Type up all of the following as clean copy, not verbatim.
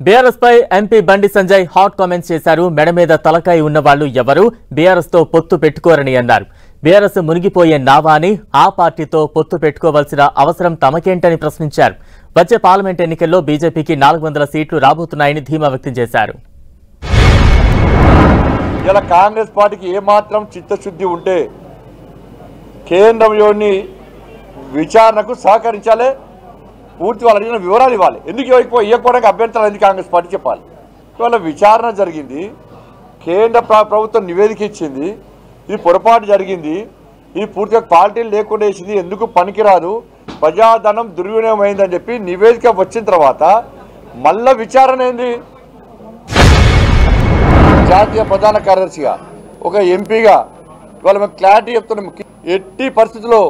BRS పై MP Bandi Sanjay hot comments చేశారు. మెడ మీద తలకాయ ఉన్న వాళ్ళు ఎవరు బీఆర్ఎస్ తో పొత్తు పెట్టుకోరని అన్నారు. బీఆర్ఎస్ మునిగిపోయే నావా అని ఆ పార్టీతో పొత్తు పెట్టుకోవాల్సిన అవసరం తమకేంటని ప్రశ్నించారు. వచ్చే పార్లమెంట్ ఎన్నికల్లో బీజేపీకి 400 సీట్లు రాబోతున్నాయని ధీమా వ్యక్తం చేశారు. ఇలా కాంగ్రెస్ పార్టీకి ఏమాత్రం చిత్తశుద్ధి ఉంటే కేంద్రంలోని విచారణకు సహకరించాలి, పూర్తి వాళ్ళు అడిగిన వివరాలు ఇవ్వాలి. ఎందుకు ఇవ్వకపోవడానికి అభ్యంతరాలు ఎందుకు కాంగ్రెస్ పార్టీ చెప్పాలి. ఇవాళ విచారణ జరిగింది, కేంద్ర ప్రభుత్వం నివేదిక ఇచ్చింది, ఇది పొరపాటు జరిగింది, ఇది పూర్తిగా క్వాలిటీలు లేకుండా వేసింది, ఎందుకు పనికిరాదు, ప్రజాధనం దుర్వినియోగం అయిందని చెప్పి నివేదిక వచ్చిన తర్వాత మళ్ళా విచారణ ఏంది. జాతీయ ప్రధాన కార్యదర్శిగా ఒక ఎంపీగా ఇవాళ మేము క్లారిటీ చెప్తున్నాం. ఎట్టి పరిస్థితుల్లో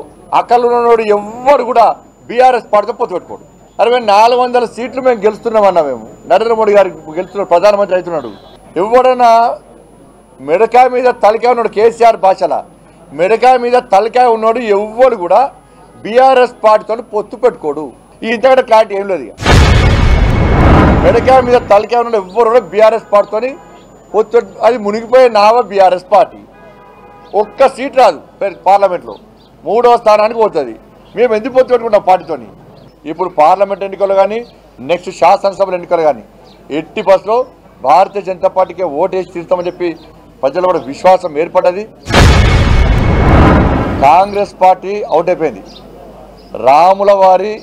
అక్కలున్నోడు ఎవ్వరు కూడా బీఆర్ఎస్ పార్టీతో పొత్తు పెట్టుకోడు. 400 సీట్లు మేము గెలుస్తున్నామన్నా, మేము నరేంద్ర మోడీ గారికి గెలుస్తున్నాడు, ప్రధానమంత్రి అవుతున్నాడు. ఎవడైనా మెడకాయ మీద తలకాయ ఉన్నాడు, కేసీఆర్ భాషల మెడకాయ మీద తలకాయ ఉన్నాడు ఎవ్వరు కూడా బీఆర్ఎస్ పార్టీతో పొత్తు పెట్టుకోడు. ఈ ఇంతకంటే క్లారిటీ ఏం లేదు. మెడకాయ మీద తలకాయ ఉన్నాడు ఎవ్వరు కూడా బీఆర్ఎస్ పార్టీతో పొత్తు, అది మునిగిపోయే నావ బీఆర్ఎస్ పార్టీ. ఒక్క సీట్ రాదు పార్లమెంట్లో, 3వ స్థానానికి పోతుంది. మేము ఎందుకు పొత్తు పెట్టుకుంటాం పార్టీతో? ఇప్పుడు పార్లమెంట్ ఎన్నికలు కానీ నెక్స్ట్ శాసనసభల ఎన్నికలు కానీ ఎట్టి బస్సులో భారతీయ జనతా పార్టీకి ఓటేసి తీరుతామని చెప్పి ప్రజలు కూడా విశ్వాసం ఏర్పడ్డది. కాంగ్రెస్ పార్టీ అవుట్ అయిపోయింది. రాముల వారి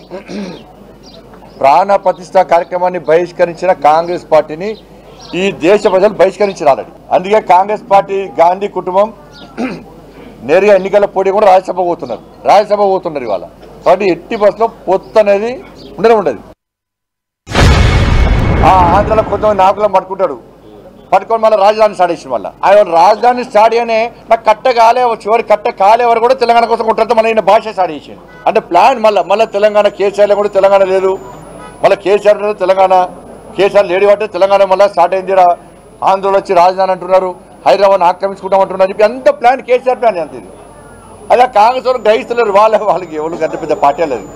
ప్రాణ ప్రతిష్ఠ కార్యక్రమాన్ని బహిష్కరించిన కాంగ్రెస్ పార్టీని ఈ దేశ ప్రజలు బహిష్కరించారు ఆల్రెడీ. అందుకే కాంగ్రెస్ పార్టీ గాంధీ కుటుంబం నేరుగా ఎన్నికల పోటీ కూడా రాజ్యసభ పోతున్నారు ఇవాళ. కాబట్టి ఎట్టి బస్సులో పొత్తు అనేది ఉండదు. ఆంధ్రలో కొంతమంది నాయకులను పట్టుకొని మళ్ళీ రాజధాని స్టార్ట్ చేసిన వల్ల ఆయన రాజధాని స్టార్ట్ అనే నాకు చివరి కట్ట కాలే వరకు కూడా తెలంగాణ కోసం కొట్టడంతో మళ్ళీ ఈయన భాష స్టార్ట్ చేసింది. అంటే ప్లాన్ మళ్ళీ తెలంగాణ కేసీఆర్లో కూడా తెలంగాణ లేదు, మళ్ళీ కేసీఆర్ తెలంగాణ, కేసీఆర్ లేడీ అంటే తెలంగాణ మళ్ళీ స్టార్ట్ అయింది. ఆంధ్రలో వచ్చి రాజధాని అంటున్నారు, హైదరాబాద్ ఆక్రమించుకుంటామంటున్నారు చెప్పి అంత ప్లాన్ కేసీఆర్ ప్లాన్ అంత. ఇది అదే కాంగ్రెస్ వాళ్ళు గ్రహిస్తున్నారు. వాళ్ళకి ఎవరు గంట పెద్ద పార్టీ లేదు.